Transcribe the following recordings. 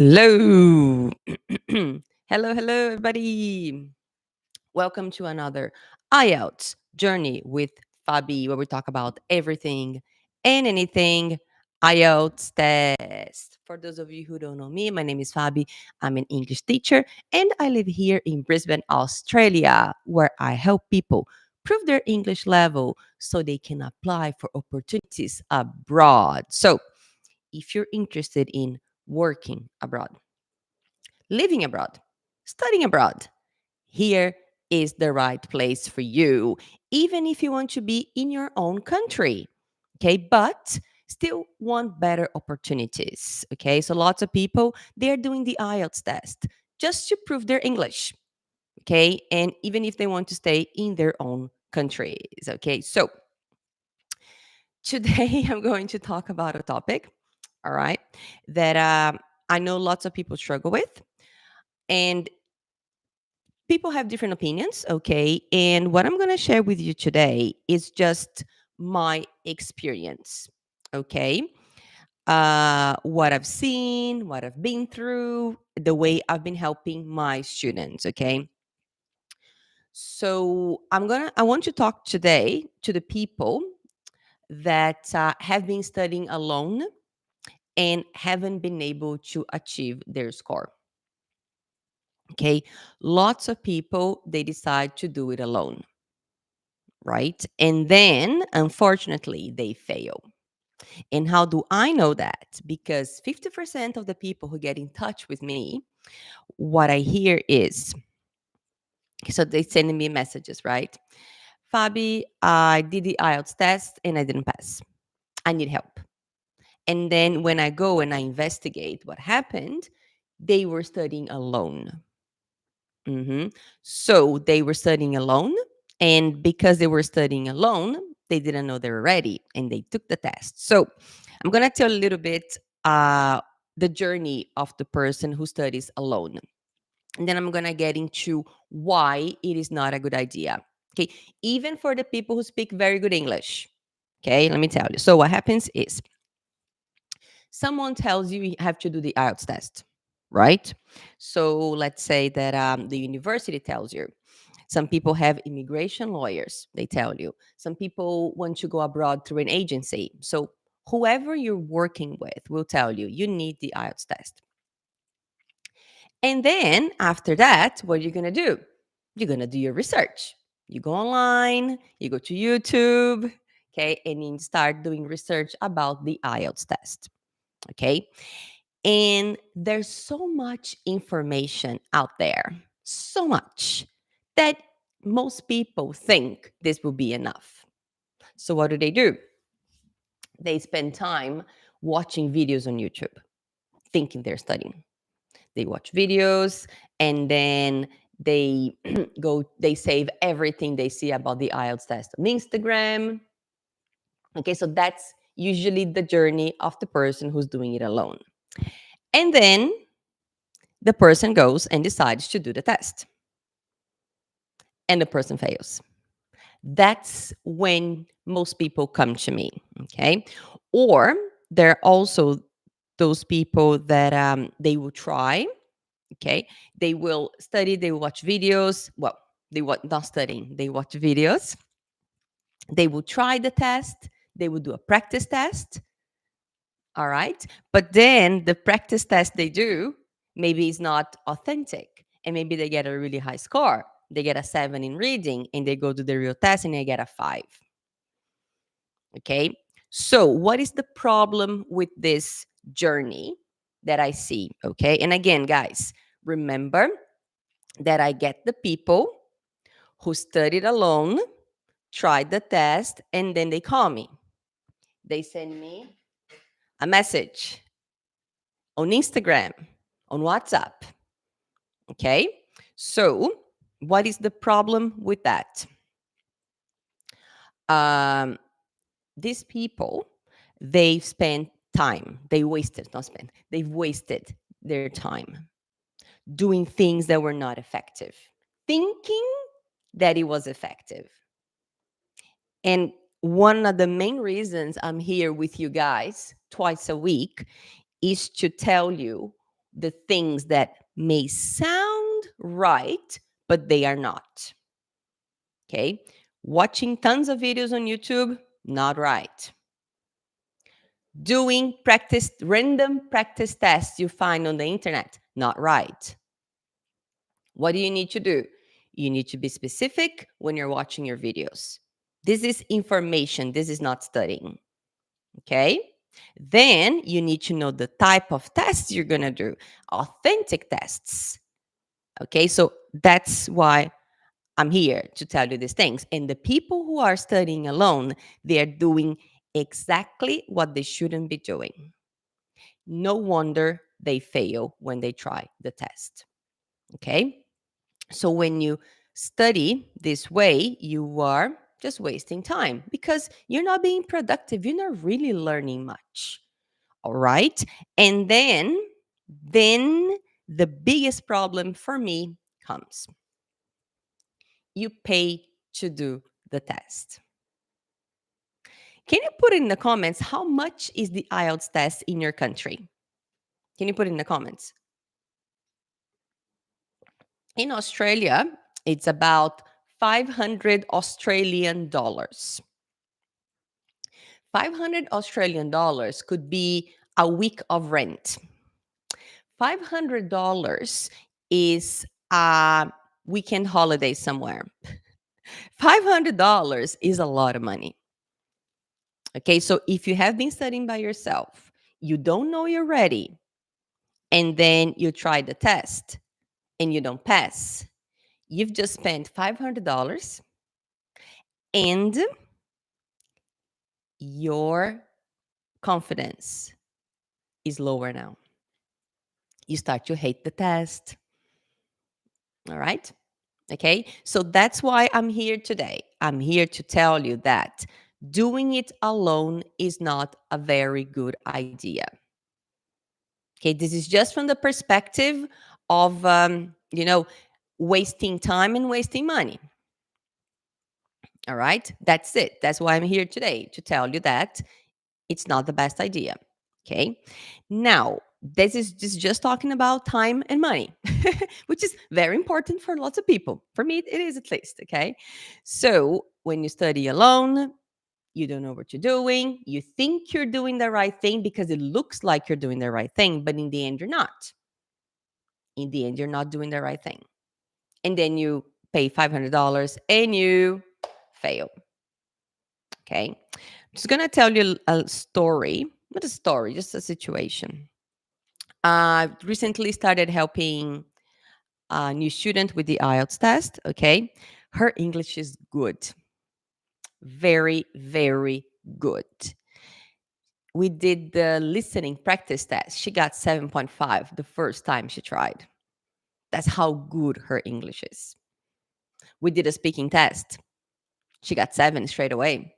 Hello. Hello, everybody. Welcome to another Ielts journey with Fabi, where we talk about everything and anything Ielts test. For those of you who don't know me, my name is Fabi. I'm an English teacher and I live here in Brisbane, Australia, where I help people prove their English level so they can apply for opportunities abroad. So, if you're interested in working abroad, living abroad, studying abroad, here is the right place for you, even if you want to be in your own country. Okay, but still want better opportunities. Okay, so lots of people, they're doing the IELTS test just to prove their English. Okay, and even if they want to stay in their own countries. Okay, so today I'm going to talk about a topic, all right, that I know lots of people struggle with. And people have different opinions, okay? And what I'm going to share with you today is just my experience, okay? What I've seen, what I've been through, the way I've been helping my students, okay? So I want to talk today to the people that have been studying alone and haven't been able to achieve their score. Okay, lots of people, they decide to do it alone, right? And then unfortunately they fail. And how do I know that? Because 50% of the people who get in touch with me, what I hear is, so they send me messages, right? Fabi, I did the IELTS test and I didn't pass. I need help. And then when I go and I investigate what happened, they were studying alone. So they were studying alone. And because they were studying alone, they didn't know they were ready and they took the test. So I'm going to tell a little bit the journey of the person who studies alone. And then I'm going to get into why it is not a good idea. Okay. Even for the people who speak very good English. Okay. Let me tell you. So what happens is someone tells you have to do the IELTS test, right? So let's say that the university tells you. Some people have immigration lawyers, they tell you. Some people want to go abroad through an agency. So whoever you're working with will tell you you need the IELTS test. And then after that, what are you going to do? You're going to do your research. You go online, you go to YouTube, okay, and you start doing research about the IELTS test, okay? And there's so much information out there, so much that most people think this will be enough. So what do? They spend time watching videos on YouTube, thinking they're studying. They watch videos and then they they save everything they see about the IELTS test on Instagram. Okay, so that's usually the journey of the person who's doing it alone. And then the person goes and decides to do the test. And the person fails. That's when most people come to me. Okay. Or there are also those people that they will try. Okay. They will study, they will watch videos. Well, they not studying, they watch videos. They will try the test. They will do a practice test. All right. But then the practice test they do maybe is not authentic. And maybe they get a really high score. They get a 7 in reading and they go to the real test and they get a 5. Okay. So, what is the problem with this journey that I see? Okay. And again, guys, remember that I get the people who studied alone, tried the test, and then they call me. They send me a message on Instagram, on WhatsApp. Okay. So, what is the problem with that? Um, these people, they've spent time. They wasted, not spent. They've wasted their time doing things that were not effective, thinking that it was effective. And one of the main reasons I'm here with you guys twice a week is to tell you the things that may sound right, but they are not. Okay. Watching tons of videos on YouTube, not right. Doing random practice tests you find on the internet, not right. What do you need to do? You need to be specific when you're watching your videos. This is information, this is not studying. Okay? Then you need to know the type of tests you're going to do, authentic tests. Okay? So that's why I'm here to tell you these things. And the people who are studying alone, they're doing exactly what they shouldn't be doing. No wonder they fail when they try the test. Okay? So when you study this way, you are just wasting time because you're not being productive. You're not really learning much. All right? And then the biggest problem for me comes. You pay to do the test. Can you put in the comments how much is the IELTS test in your country? Can you put in the comments? In Australia, it's about 500 Australian dollars. 500 Australian dollars could be a week of rent. $500 is a weekend holiday somewhere. $500 is a lot of money. Okay, so if you have been studying by yourself, you don't know you're ready, and then you try the test and you don't pass, you've just spent $500 and your confidence is lower now. You start to hate the test. All right? Okay? So that's why I'm here today. I'm here to tell you that doing it alone is not a very good idea. Okay? This is just from the perspective of, wasting time and wasting money. All right? That's it. That's why I'm here today to tell you that it's not the best idea. Okay. Now, this is just talking about time and money, which is very important for lots of people. For me, it is at least. Okay. So when you study alone, you don't know what you're doing. You think you're doing the right thing because it looks like you're doing the right thing, but in the end, you're not. In the end, you're not doing the right thing. And then you pay $500 and you fail. Okay. I'm just going to tell you a story, not a story, just a situation. I recently started helping a new student with the IELTS test. Okay. Her English is good. Very, very good. We did the listening practice test. She got 7.5 the first time she tried. That's how good her English is. We did a speaking test. She got 7 straight away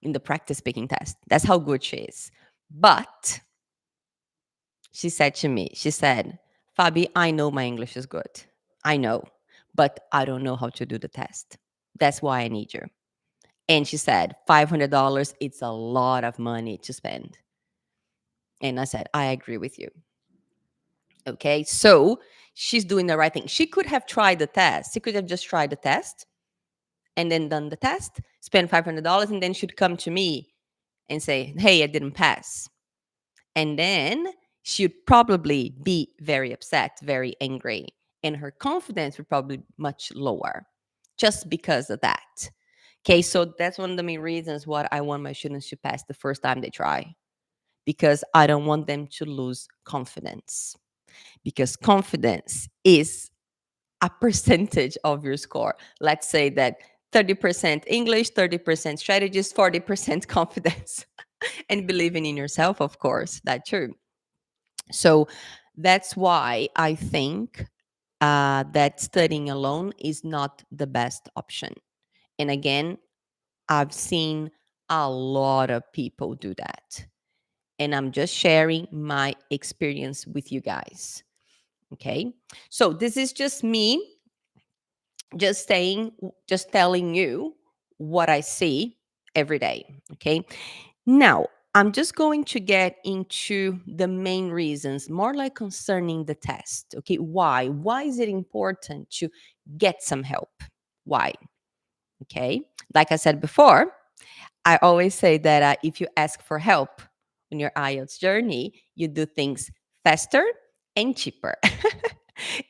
in the practice speaking test. That's how good she is. But she said to me, she said, Fabi, I know my English is good. I know, but I don't know how to do the test. That's why I need you. And she said, $500, it's a lot of money to spend. And I said, I agree with you. Okay, so she's doing the right thing. She could have tried the test. She could have just tried the test and then done the test, spend $500, and then she'd come to me and say, hey, I didn't pass. And then she'd probably be very upset, very angry, and her confidence would probably be much lower just because of that. Okay, so that's one of the main reasons why I want my students to pass the first time they try, because I don't want them to lose confidence, because confidence is a percentage of your score. Let's say that 30% English, 30% strategies, 40% confidence, and believing in yourself, of course, that's true. So that's why I think that studying alone is not the best option. And again, I've seen a lot of people do that. And I'm just sharing my experience with you guys. Okay. So this is just me just telling you what I see every day. Okay. Now, I'm just going to get into the main reasons, more like concerning the test. Okay, why? Why is it important to get some help? Why? Okay, like I said before, I always say that if you ask for help on your IELTS journey, you do things faster and cheaper.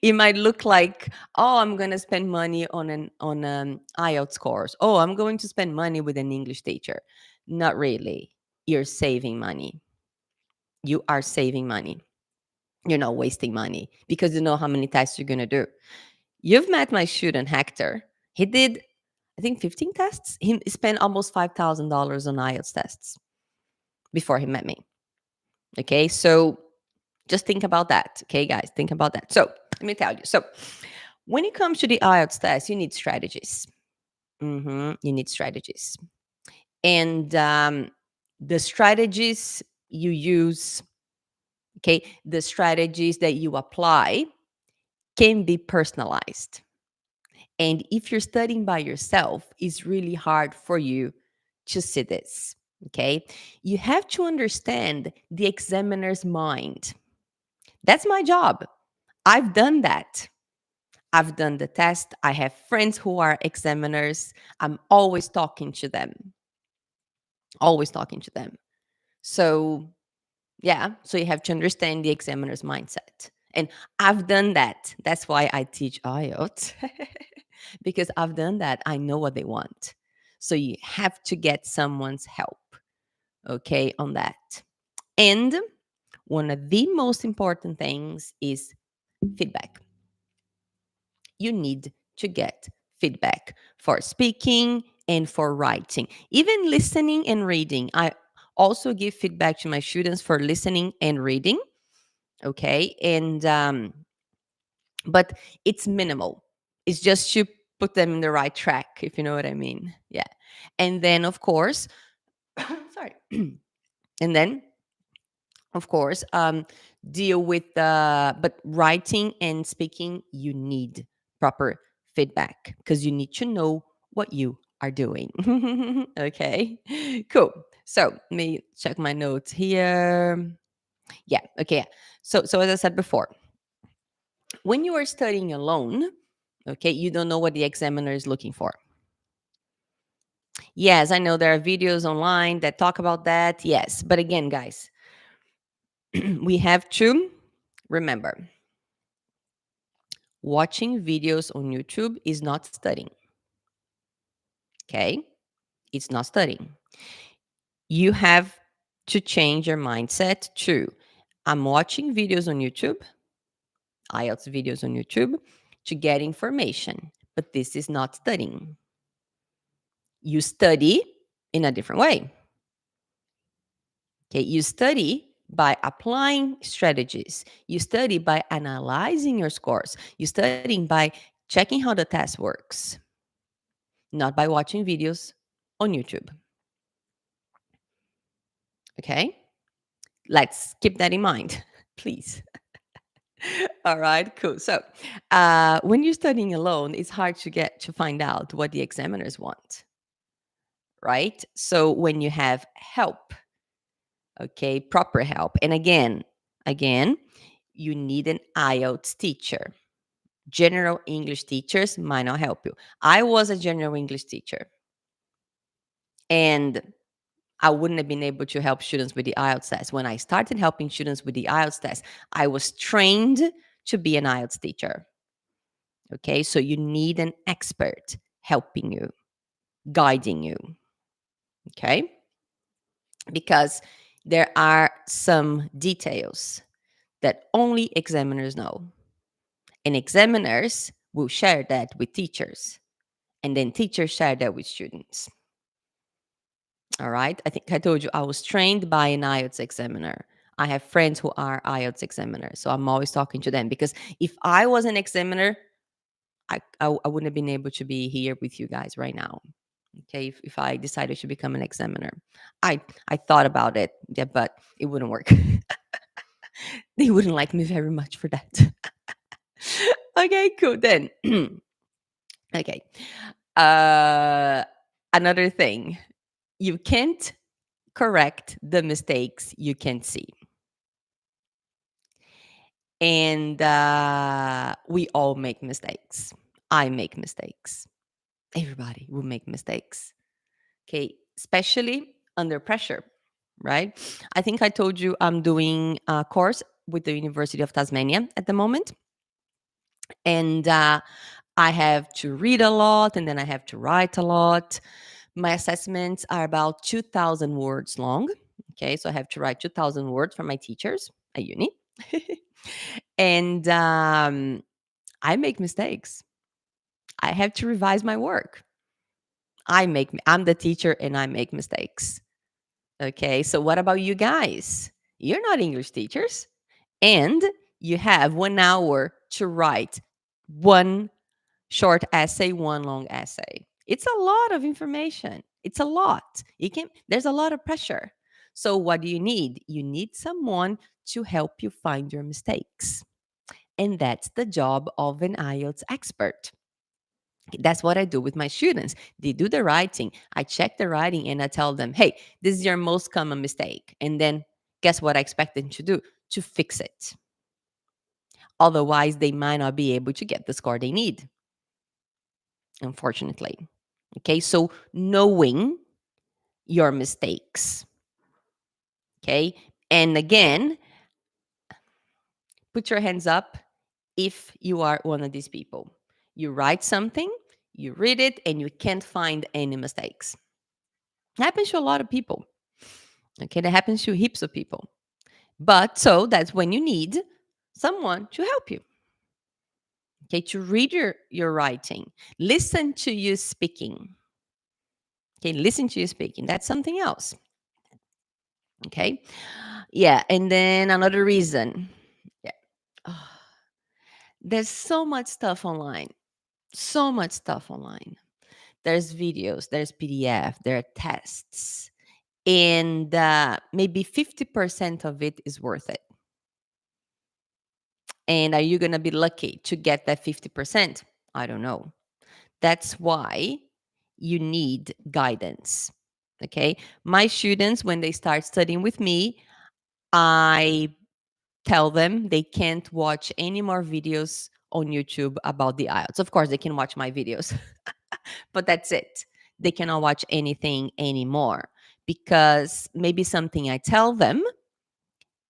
It might look like, oh, I'm going to spend money on an IELTS course. Oh, I'm going to spend money with an English teacher. Not really. You're saving money. You are saving money. You're not wasting money because you know how many tests you're going to do. You've met my student Hector. He did, I think, 15 tests. He spent almost $5,000 on IELTS tests before he met me. Okay, so just think about that. Okay, guys, think about that. So let me tell you. So when it comes to the IELTS test, you need strategies. You need strategies. And the strategies you use, okay, the strategies that you apply can be personalized. And if you're studying by yourself, it's really hard for you to see this. Okay. You have to understand the examiner's mind. That's my job. I've done that. I've done the test. I have friends who are examiners. I'm always talking to them, always talking to them. So, yeah, so you have to understand the examiner's mindset. And I've done that. That's why I teach IELTS because I've done that. I know what they want. So you have to get someone's help, okay, on that. And one of the most important things is feedback. You need to get feedback for speaking and for writing, even listening and reading. I also give feedback to my students for listening and reading. Okay. And, but it's minimal. It's just to put them in the right track, if you know what I mean. Yeah. And then, of course, sorry. And then, of course, deal with but writing and speaking, you need proper feedback because you need to know what you are doing. Okay, cool. So let me check my notes here. Yeah, okay. So as I said before, when you are studying alone, okay, you don't know what the examiner is looking for. Yes, I know there are videos online that talk about that. Yes, but again, guys, we have to remember, watching videos on YouTube is not studying. Okay? It's not studying. You have to change your mindset to, I'm watching videos on YouTube, IELTS videos on YouTube, to get information, but this is not studying. You study in a different way. Okay? You study by applying strategies. You study by analyzing your scores. You studying by checking how the test works, not by watching videos on YouTube. Okay? Let's keep that in mind, please. All right, cool. So, when you're studying alone, it's hard to find out what the examiners want, right? So, when you have help, okay, proper help, and again, you need an IELTS teacher. General English teachers might not help you. I was a general English teacher, and I wouldn't have been able to help students with the IELTS test. When I started helping students with the IELTS test, I was trained to be an IELTS teacher. Okay, so you need an expert helping you, guiding you. Okay, because there are some details that only examiners know, and examiners will share that with teachers, and then teachers share that with students. All right. I think I told you I was trained by an IELTS examiner. I have friends who are IELTS examiners. So I'm always talking to them because if I was an examiner, I wouldn't have been able to be here with you guys right now. Okay. If I decided to become an examiner, I thought about it, yeah, but it wouldn't work. They wouldn't like me very much for that. Okay, cool. Then, okay. Uh, Another thing, you can't correct the mistakes you can see. And we all make mistakes. I make mistakes. Everybody will make mistakes. Okay. Especially under pressure, right? I think I told you I'm doing a course with the University of Tasmania at the moment. And I have to read a lot and then I have to write a lot. My assessments are about 2,000 words long. Okay. So I have to write 2,000 words for my teachers at uni. And I make mistakes. I have to revise my work. I'm the teacher and I make mistakes. Okay. So what about you guys? You're not English teachers and you have 1 hour to write one short essay, one long essay. It's a lot of information. It's a lot. There's a lot of pressure. So what do you need? You need someone to help you find your mistakes. And that's the job of an IELTS expert. That's what I do with my students. They do the writing. I check the writing and I tell them, hey, this is your most common mistake. And then guess what I expect them to do? To fix it. Otherwise, they might not be able to get the score they need, unfortunately. Okay, so knowing your mistakes. Okay, and again, put your hands up if you are one of these people. You write something, you read it, and you can't find any mistakes. It happens to a lot of people. Okay, that happens to heaps of people. But so that's when you need someone to help you. Okay, to read your writing, listen to you speaking. Okay, listen to you speaking. That's something else. Okay. Yeah. And then another reason. Yeah. Oh, there's so much stuff online. So much stuff online. There's videos, there's PDF, there are tests. And maybe 50% of it is worth it. And are you going to be lucky to get that 50%? I don't know. That's why you need guidance. Okay. My students, when they start studying with me, I tell them they can't watch any more videos on YouTube about the IELTS. Of course, they can watch my videos, but that's it. They cannot watch anything anymore because maybe something I tell them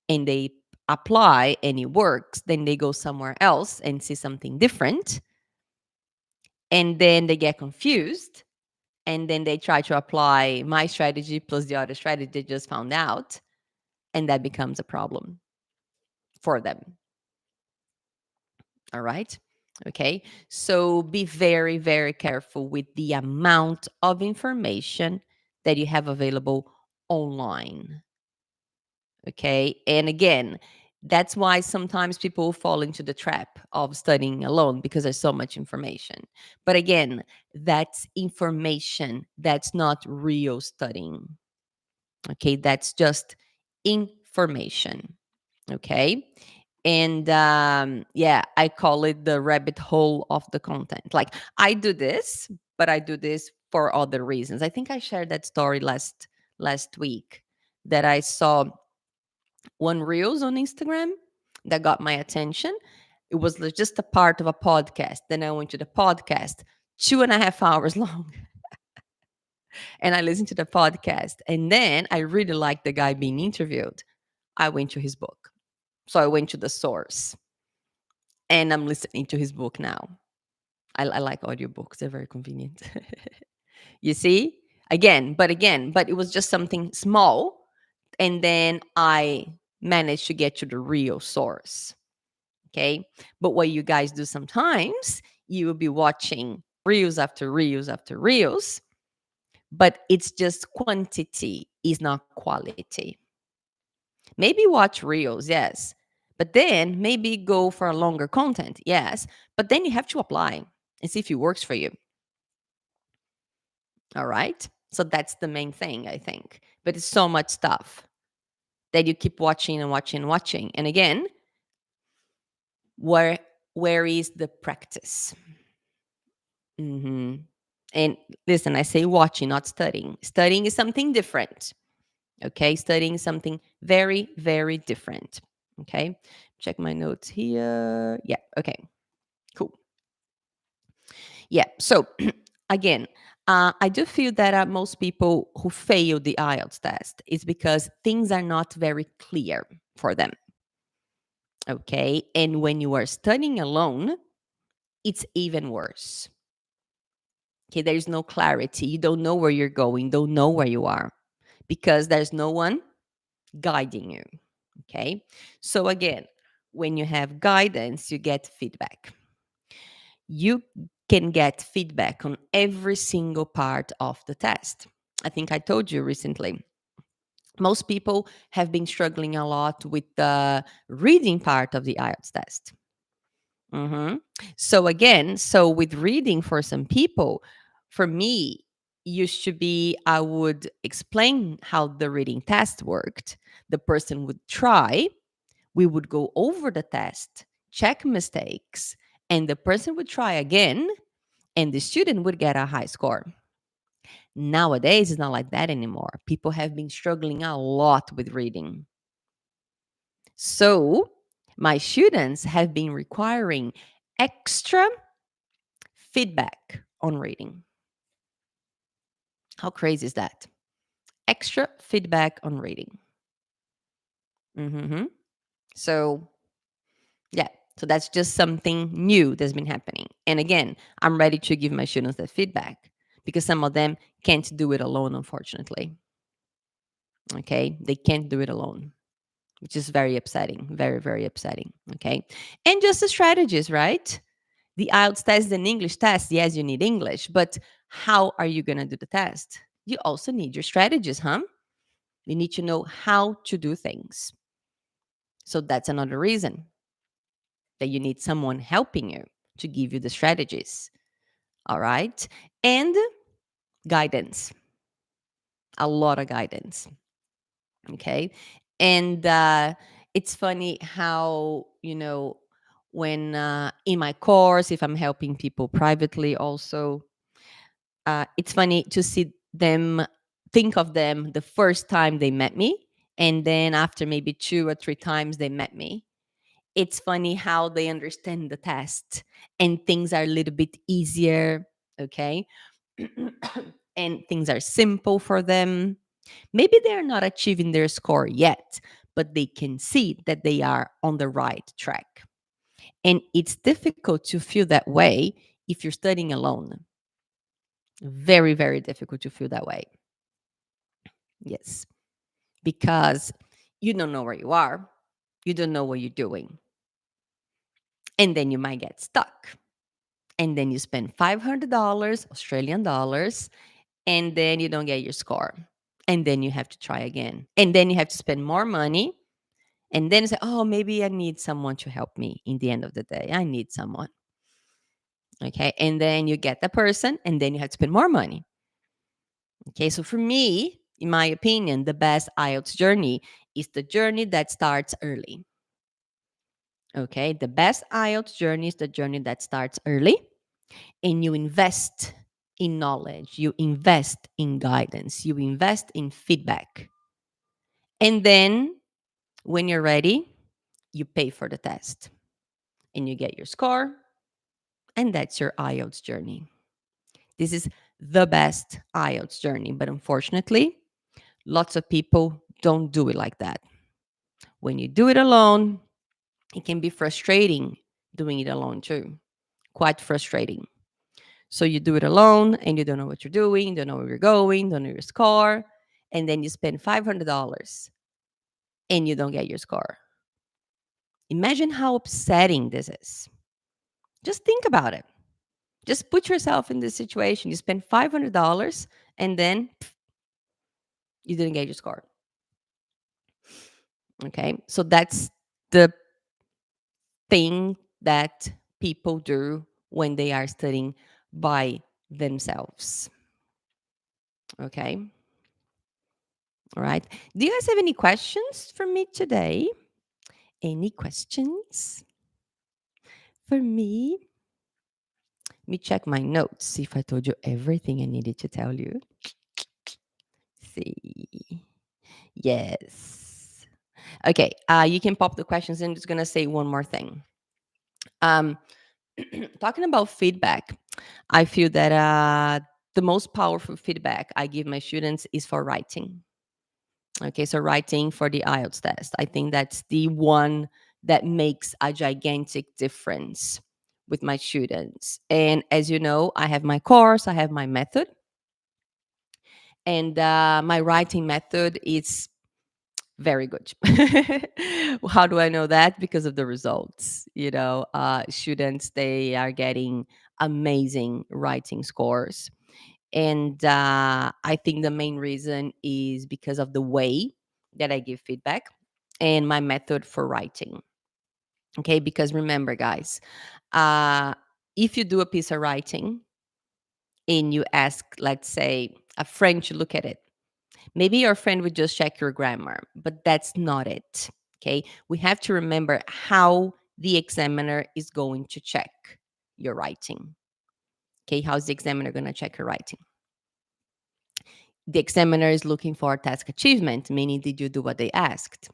and they apply and it works, then they go somewhere else and see something different. And then they get confused. And then they try to apply my strategy plus the other strategy they just found out. And that becomes a problem for them. All right. Okay. So be very, very careful with the amount of information that you have available online. Okay. And again, that's why sometimes people fall into the trap of studying alone because there's so much information. But again, that's information. That's not real studying. Okay. That's just information. Okay. And yeah, I call it the rabbit hole of the content. Like I do this, but I do this for other reasons. I think I shared that story last week that I saw one reels on Instagram that got my attention. It was just a part of a podcast. Then I went to the podcast, 2.5 hours long, and I listened to the podcast. And then I really liked the guy being interviewed. I went to his book. So I went to the source and I'm listening to his book now. I like audiobooks, they're very convenient. You see? But it was just something small. And then I managed to get to the real source. Okay. But what you guys do sometimes, you will be watching reels after reels after reels, but it's just quantity, is not quality. Maybe watch reels, yes. But then maybe go for a longer content, yes. But then you have to apply and see if it works for you. All right. So that's the main thing, I think. But it's so much stuff that you keep watching and watching and watching. And again, where where is the practice? Hmm. And listen, I say watching, not studying. Studying is something different. Okay, studying something very, very different. Okay, check my notes here. Yeah, okay, cool. Yeah, so again, I do feel that most people who fail the IELTS test is because things are not very clear for them. Okay, and when you are studying alone, it's even worse. Okay, there's no clarity. You don't know where you're going, don't know where you are because there's no one guiding you. Okay, so again, when you have guidance, you get feedback. You can get feedback on every single part of the test. I think I told you recently. Most people have been struggling a lot with the reading part of the IELTS test. hmm So again, so with reading for some people, for me, used to be I would explain how the reading test worked. The person would try, we would go over the test, check mistakes, and the person would try again, and the student would get a high score. Nowadays, it's not like that anymore. People have been struggling a lot with reading. So, my students have been requiring extra feedback on reading. How crazy is that? Extra feedback on reading. hmm So, yeah, so that's just something new that's been happening. And again, I'm ready to give my students that feedback because some of them can't do it alone, unfortunately. Okay, they can't do it alone, which is very upsetting, very, very upsetting. Okay, and just the strategies, right? The IELTS test and English test, yes, you need English, but how are you going to do the test? You also need your strategies, huh? You need to know how to do things. So that's another reason that you need someone helping you to give you the strategies. All right. And guidance, a lot of guidance. Okay. And it's funny how, when in my course, if I'm helping people privately also, it's funny to see them think of them the first time they met me. And then after maybe 2 or 3 times they met me, it's funny how they understand the test and things are a little bit easier. Okay. And things are simple for them. Maybe they're not achieving their score yet, but they can see that they are on the right track. And it's difficult to feel that way if you're studying alone. Very, very difficult to feel that way. Yes. Because you don't know where you are, you don't know what you're doing. And then you might get stuck. And then you spend $500 Australian dollars, and then you don't get your score. And then you have to try again. And then you have to spend more money. And then say, oh, maybe I need someone to help me in the end of the day. I need someone. Okay. And then you get the person, and then you have to spend more money. Okay. So for me, in my opinion, the best IELTS journey is the journey that starts early. Okay. The best IELTS journey is the journey that starts early, and you invest in knowledge, you invest in guidance, you invest in feedback. And then when you're ready, you pay for the test and you get your score, and that's your IELTS journey. This is the best IELTS journey, but unfortunately, lots of people don't do it like that. When you do it alone, it can be frustrating doing it alone too. Quite frustrating. So you do it alone and you don't know what you're doing, don't know where you're going, don't know your score, and then you spend $500 and you don't get your score. Imagine how upsetting this is. Just think about it. Just put yourself in this situation. You spend $500 and then you didn't get your score. Okay. So that's the thing that people do when they are studying by themselves. Okay. All right. Do you guys have any questions for me today? Any questions for me? Let me check my notes, see if I told you everything I needed to tell you. See. Yes. Okay. You can pop the questions in. Just gonna say one more thing. Um, talking about feedback, I feel that the most powerful feedback I give my students is for writing. Okay, so writing for the IELTS test. I think that's the one that makes a gigantic difference with my students. And as you know, I have my course, I have my method, and my writing method is very good. How do I know that? Because of the results. Students, they are getting amazing writing scores. And I think the main reason is because of the way that I give feedback and my method for writing. Okay, because remember, guys, uh, if you do a piece of writing and you ask, let's say, a friend to look at it, maybe your friend would just check your grammar, but that's not it. Okay, we have to remember how the examiner is going to check your writing. Okay, how's the examiner going to check your writing? The examiner is looking for task achievement, meaning did you do what they asked?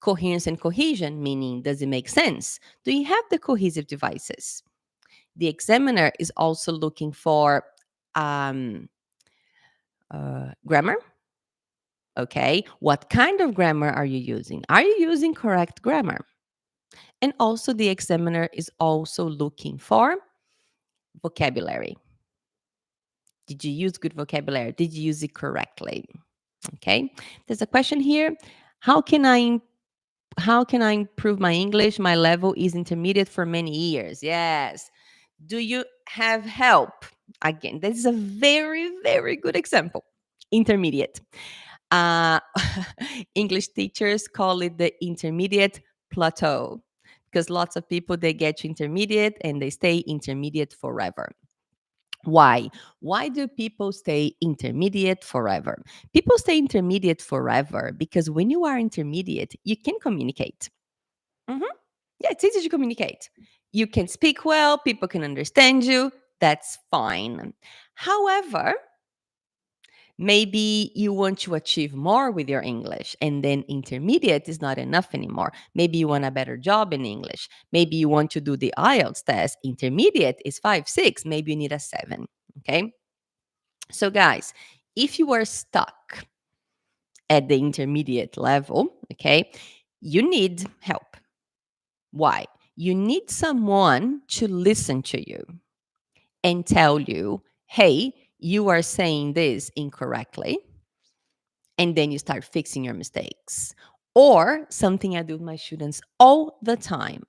Coherence and cohesion, meaning does it make sense? Do you have the cohesive devices? The examiner is also looking for um, grammar. Okay, what kind of grammar are you using? Are you using correct grammar? And also, the examiner is also looking for vocabulary. Did you use good vocabulary? Did you use it correctly? Okay, there's a question here. How can I how can I improve my English? My level is intermediate for many years. Yes. Do you have help? Again, this is a very, very good example. Intermediate. Uh, English teachers call it the intermediate plateau because lots of people they get to intermediate and they stay intermediate forever. Why? Why do people stay intermediate forever? People stay intermediate forever because when you are intermediate, you can communicate. Mhm. Yeah, it's easy to communicate. You can speak well, people can understand you. That's fine. However, maybe you want to achieve more with your English, and then intermediate is not enough anymore. Maybe you want a better job in English. Maybe you want to do the IELTS test. Intermediate is 5, 6. Maybe you need a 7. Okay. So, guys, if you are stuck at the intermediate level, okay, you need help. Why? You need someone to listen to you and tell you, hey, you are saying this incorrectly. And then you start fixing your mistakes. Or something I do with my students all the time.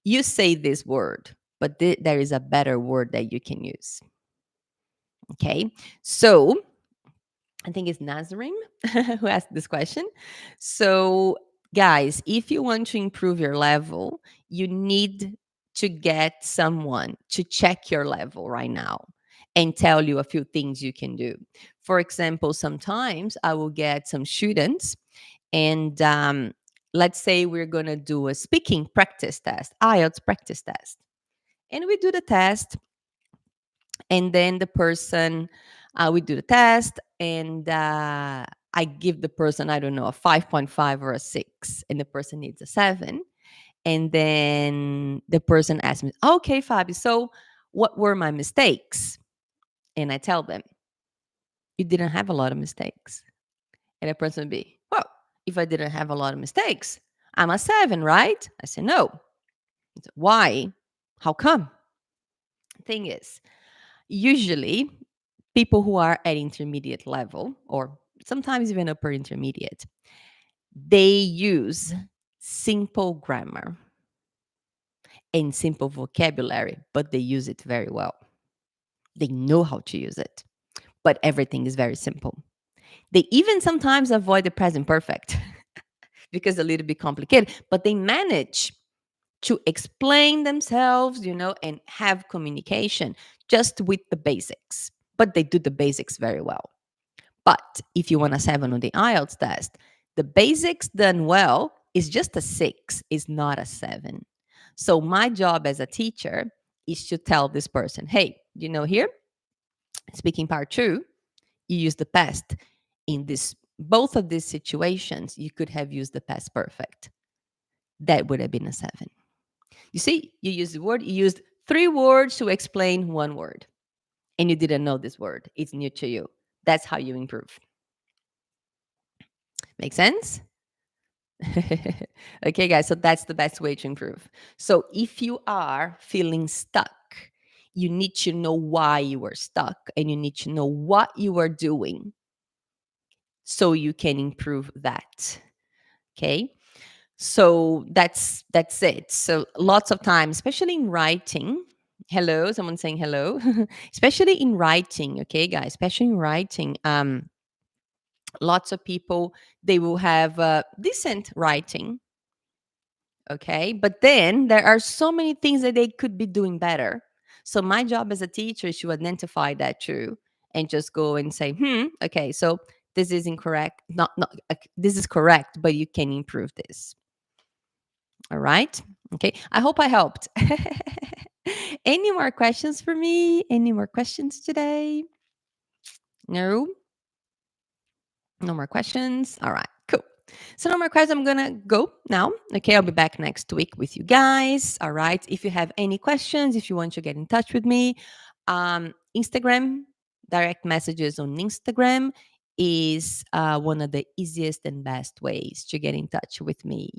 You say this word, but there is a better word that you can use. Okay. So I think it's Nazarene who asked this question. So, guys, if you want to improve your level, you need to get someone to check your level right now and tell you a few things you can do. For example, sometimes I will get some students, and let's say we're going to do a speaking practice test, IELTS practice test. And we do the test, and then the person we do the test, and I give the person, I don't know, a 5.5 or a 6, and the person needs a 7. And then the person asks me, okay, Fabi, so what were my mistakes? And I tell them, you didn't have a lot of mistakes. And the person would be, well, if I didn't have a lot of mistakes, I'm a 7, right? I say, no. Said, why? How come? Thing is, usually people who are at intermediate level or sometimes even upper intermediate, they use simple grammar and simple vocabulary, but they use it very well. They know how to use it, but everything is very simple. They even sometimes avoid the present perfect because it's a little bit complicated, but they manage to explain themselves, and have communication just with the basics. But they do the basics very well. But if you want a 7 on the IELTS test, the basics done well is just a 6, is not a 7. So my job as a teacher is to tell this person, hey, here, speaking part 2, you use the past in this both of these situations, you could have used the past perfect. That would have been a 7. You see, you used the word, you used 3 words to explain 1 word, and you didn't know this word. It's new to you. That's how you improve. Make sense? Okay, guys, so that's the best way to improve. So if you are feeling stuck, you need to know why you are stuck and you need to know what you are doing so you can improve that. Okay? So that's it. So lots of times, especially in writing, hello, someone saying hello, especially in writing, okay, guys, especially in writing, lots of people, they will have decent writing, okay, but then there are so many things that they could be doing better. So my job as a teacher is to identify that too and just go and say, okay, so this is incorrect, not this is correct, but you can improve this. All right. Okay. I hope I helped. Any more questions for me? Any more questions today? No? No more questions? All right. Cool. So, no more questions. I'm going to go now. Okay. I'll be back next week with you guys. All right. If you have any questions, if you want to get in touch with me, Instagram, direct messages on Instagram is one of the easiest and best ways to get in touch with me.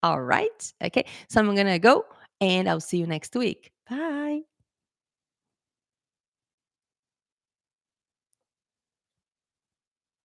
All right. Okay. So I'm going to go and I'll see you next week. Bye.